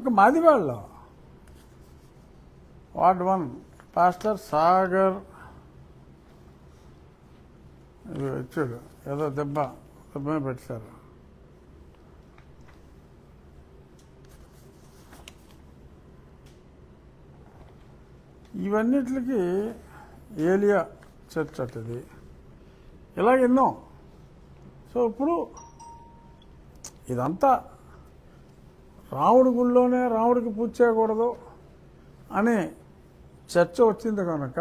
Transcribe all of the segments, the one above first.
ఒక మాదివాళ్ళు ward 1 pastor Sagar ఇచ్చాడు, ఏదో దెబ్బ పెట్టారు. ఇవన్నిటికి ఏలియా చర్చ్ అట్టది, ఇలా ఎన్నో. సో ఇప్పుడు ఇదంతా రాముడి గుళ్ళోనే రాముడికి పూజ చేయకూడదు అనే చర్చ వచ్చింది కనుక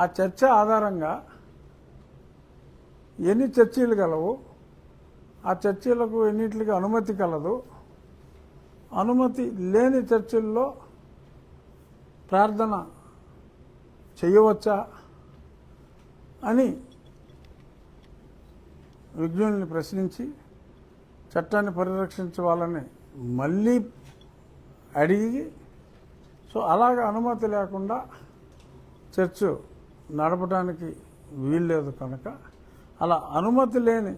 ఆ చర్చ ఆధారంగా ఎన్ని చర్చీలు గలవు, ఆ చర్చీలకు ఎన్నిటికి అనుమతి కలదు, అనుమతి లేని చర్చిల్లో ప్రార్థన చేయవచ్చా అని విజ్ఞుల్ని ప్రశ్నించి చట్టాన్ని పరిరక్షించవాలని మళ్ళీ అడిగి, సో అలాగ అనుమతి లేకుండా చర్చ్ నడపడానికి వీల్లేదు కనుక అలా అనుమతి లేని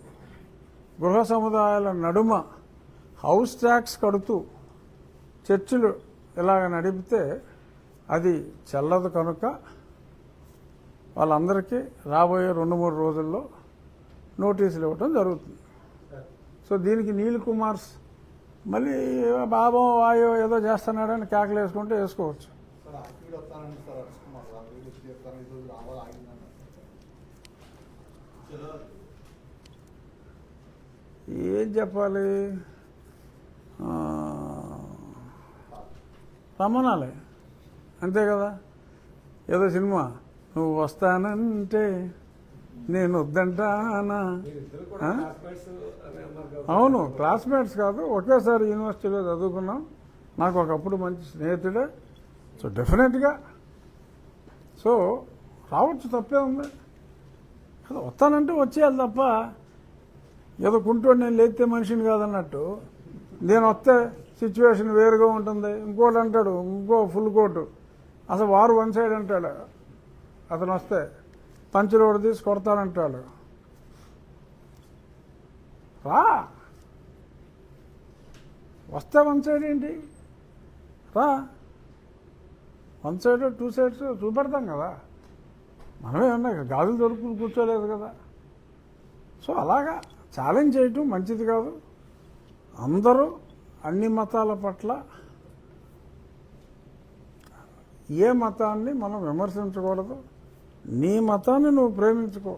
గృహ సముదాయాల నడుమ హౌస్ ట్యాక్స్ కడుతూ చర్చిలు ఇలాగ నడిపితే అది చెల్లదు కనుక వాళ్ళందరికీ రాబోయే 2-3 రోజుల్లో నోటీసులు ఇవ్వటం జరుగుతుంది. సో దీనికి నీల్ కుమార్స్ మళ్ళీ బాబో వాయో ఏదో చేస్తున్నాడని కేకలు వేసుకుంటే వేసుకోవచ్చు. ఏం చెప్పాలి, రమ్మనాలే అంతే కదా. ఏదో సినిమా నువ్వు వస్తానంటే నేను వద్దంటానా, అవును క్లాస్మేట్స్ కాదు, ఒకేసారి యూనివర్సిటీలో చదువుకున్నాం, నాకు ఒకప్పుడు మంచి స్నేహితుడే. సో డెఫినెట్గా సో రావచ్చు, తప్పే ఉంది. వస్తానంటే వచ్చేయాలి తప్ప ఏదో కుంటోడు నేను లేతే మనిషిని కాదన్నట్టు నేను వస్తే సిచ్యువేషన్ వేరుగా ఉంటుంది. ఇంకోటి అంటాడు, ఇంకో ఫుల్ కోటు, అసలు వారు 1 సైడ్ అంటాడు, అతను వస్తే పంచులోడు తీసి కొడతానంటాడు. రా, వస్తే 1 సైడ్ ఏంటి, రా 1 సైడ్ 2 సైడ్స్ చూపెడతాం కదా, మనమే ఉన్నా గాజులు దొరుకుని కూర్చోలేదు కదా. సో అలాగా ఛాలెంజ్ చేయటం మంచిది కాదు. అందరూ అన్ని మతాల పట్ల ఏ మతాన్ని మనం విమర్శించకూడదు. నీ మతాన్ని నువ్వు ప్రేమించుకో,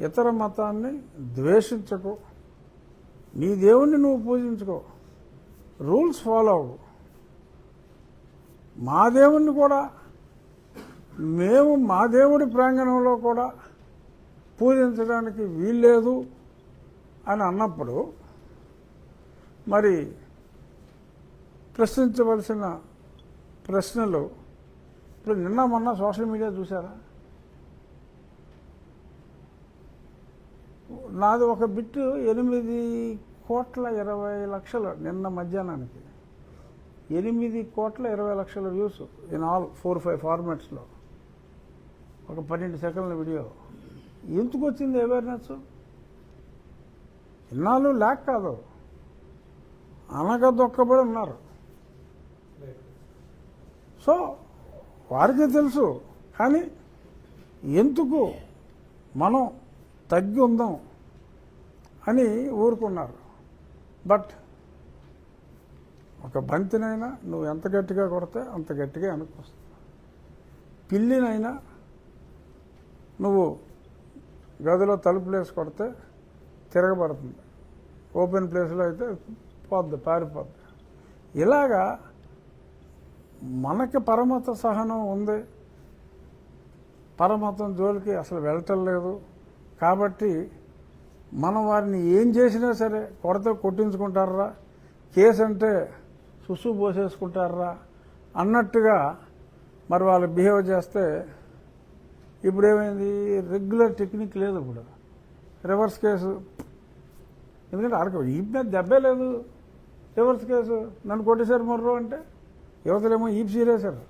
ఇతర మతాన్ని ద్వేషించకు, నీ దేవుణ్ణి నువ్వు పూజించుకో, రూల్స్ ఫాలో అవ్వు. మా దేవుణ్ణి కూడా మేము మా దేవుడి ప్రాంగణంలో కూడా పూజించడానికి వీల్లేదు అని అన్నప్పుడు మరి ప్రశ్నించవలసిన ప్రశ్నలు ఇప్పుడు నిన్న మొన్న సోషల్ మీడియా చూసారా, నాది ఒక బిట్టు 8,20,00,000 నిన్న మధ్యాహ్నానికి 8,20,00,000 వ్యూస్ ఇన్ ఆల్ 4-5 ఫార్మాట్స్లో, ఒక 12 సెకండ్ల వీడియో. ఎందుకు వచ్చింది అవేర్నెస్? ఇన్నాళ్ళు లేక కాదు, అనగదొక్కబడి ఉన్నారు. సో వారికి తెలుసు, కానీ ఎందుకు మనం తగ్గి ఉందాం అని ఊరుకున్నారు. బట్ ఒక బంతినైనా నువ్వు ఎంత గట్టిగా కొడితే అంత గట్టిగా వెనక్కి వస్తుంది. పిల్లినైనా నువ్వు గదిలో తలుపులు వేసి కొడితే తిరగబడుతుంది, ఓపెన్ ప్లేస్లో అయితే పారిపోద్ది. ఇలాగా మనకి పరమత సహనం ఉంది, పరమతం జోలికి అసలు వెళ్ళటం లేదు. కాబట్టి మనం వారిని ఏం చేసినా సరే కొడితే కొట్టించుకుంటారా, కేసు అంటే సుసు పోసేసుకుంటారా అన్నట్టుగా మరి వాళ్ళు బిహేవ్ చేస్తే ఇప్పుడు ఏమైంది, రెగ్యులర్ టెక్నిక్ లేదు, ఇప్పుడు రివర్స్ కేసు. ఎందుకంటే ఆడకు ఈప్ మీద దెబ్బే లేదు, రివర్స్ కేసు నన్ను కొట్టేశారు మొర్రో అంటే, యువతలేమో ఈప్ సీరేశారు,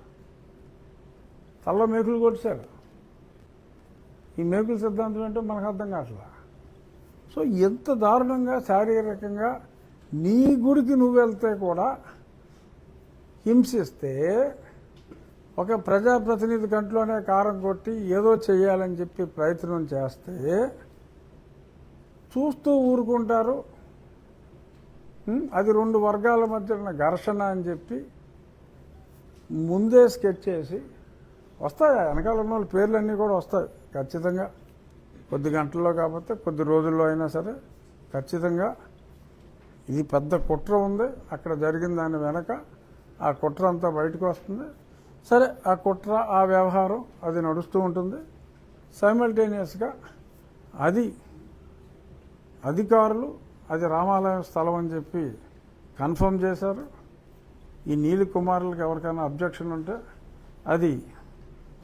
తల్లో మేకులు కొట్టేశారు. ఈ మేకుల సిద్ధాంతం ఏంటో మనకు అర్థం కావట్లా. సో ఎంత దారుణంగా శారీరకంగా నీ గుడికి నువ్వు వెళ్తే కూడా హింసిస్తే ఒక ప్రజాప్రతినిధి కంట్లోనే కారం కొట్టి ఏదో చెయ్యాలని చెప్పి ప్రయత్నం చేస్తే చూస్తూ ఊరుకుంటారు. అది రెండు వర్గాల మధ్య ఉన్న ఘర్షణ అని చెప్పి ముందే స్కెచ్ చేసి వస్తాయి. వెనకాల ఉన్న వాళ్ళ పేర్లన్నీ కూడా వస్తాయి ఖచ్చితంగా. కొద్ది గంటల్లో కాకపోతే కొద్ది రోజుల్లో అయినా సరే ఖచ్చితంగా ఇది పెద్ద కుట్ర ఉంది. అక్కడ జరిగిన దాని వెనక ఆ కుట్ర అంతా బయటకు వస్తుంది. సరే, ఆ కుట్ర ఆ వ్యవహారం అది నడుస్తూ ఉంటుంది. సైమల్టేనియస్గా అది అధికారులు అది రామాలయం స్థలం అని చెప్పి కన్ఫర్మ్ చేశారు. ఈ నీలి కుమారులకు ఎవరికైనా అబ్జెక్షన్ ఉంటే అది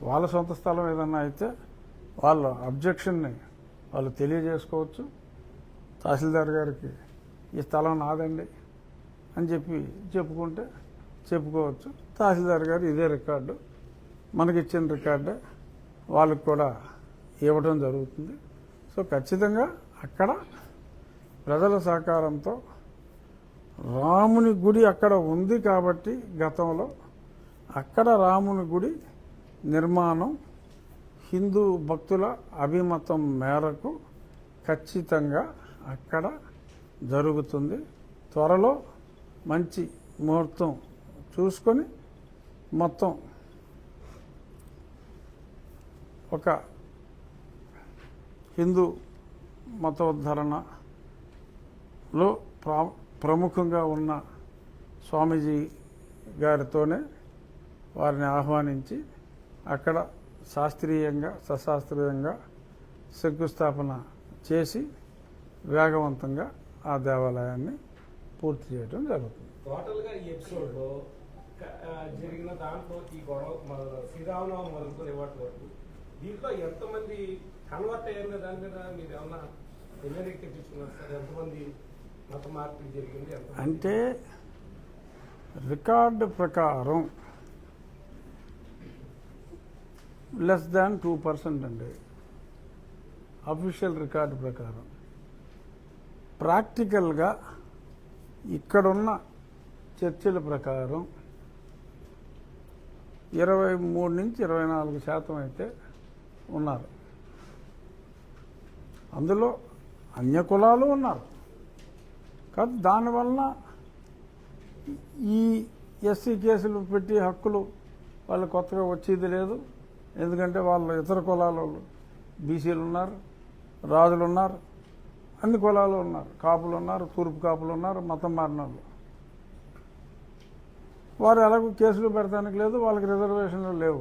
వాళ్ళ సొంత స్థలం ఏదన్నా అయితే వాళ్ళ అబ్జెక్షన్ని వాళ్ళు తెలియజేసుకోవచ్చు. తహసీల్దార్ గారికి ఈ స్థలం నాదండి అని చెప్పి చెప్పుకోవచ్చు. తహసీల్దార్ గారు ఇదే రికార్డు మనకిచ్చిన రికార్డే వాళ్ళకు కూడా ఇవ్వడం జరుగుతుంది. సో ఖచ్చితంగా అక్కడ ప్రజల సహకారంతో రాముని గుడి అక్కడ ఉంది కాబట్టి గతంలో అక్కడ రాముని గుడి నిర్మాణం హిందూ భక్తుల అభిమతం మేరకు ఖచ్చితంగా అక్కడ జరుగుతుంది. త్వరలో మంచి ముహూర్తం చూసుకొని మొత్తం ఒక హిందూ మతోద్ధరణలో ప్రముఖంగా ఉన్న స్వామీజీ గారితోనే వారిని ఆహ్వానించి అక్కడ సశాస్త్రీయంగా శంకుస్థాపన చేసి వేగవంతంగా ఆ దేవాలయాన్ని పూర్తి చేయడం జరుగుతుంది. టోటల్గా ఈ ఎపిసోడ్లో జరిగిన దాంట్లో ఈ గొడవ శ్రీరామనవమి మొదలుకొని ఇవాటి వరకు దీంట్లో ఎంతమంది కన్వర్ట్ అయ్యారు దాని మీద మీరు ఏమన్నా నివేదిక తెచ్చుకున్నారు సార్? ఎంతమంది మత మార్పిడి జరిగింది? అంటే రికార్డు ప్రకారం లెస్ దాన్ 2% అండి. అఫీషియల్ రికార్డు ప్రకారం. ప్రాక్టికల్గా ఇక్కడున్న చర్చల ప్రకారం 23 నుంచి 24% అయితే ఉన్నారు. అందులో అన్య కులాలు ఉన్నారు. కాబట్టి దానివల్ల ఈ ఎస్సీ కేసులు పెట్టి హక్కులు వాళ్ళు కొత్తగా వచ్చేది లేదు. ఎందుకంటే వాళ్ళు ఇతర కులాల బీసీలు ఉన్నారు, రాజులు ఉన్నారు, అన్ని కులాలు ఉన్నారు, కాపులు ఉన్నారు, తూర్పు కాపులు ఉన్నారు, మతం మారిన వాళ్ళు. వారు ఎలాగో కేసులు పెడతానికి లేదు, వాళ్ళకి రిజర్వేషన్లు లేవు.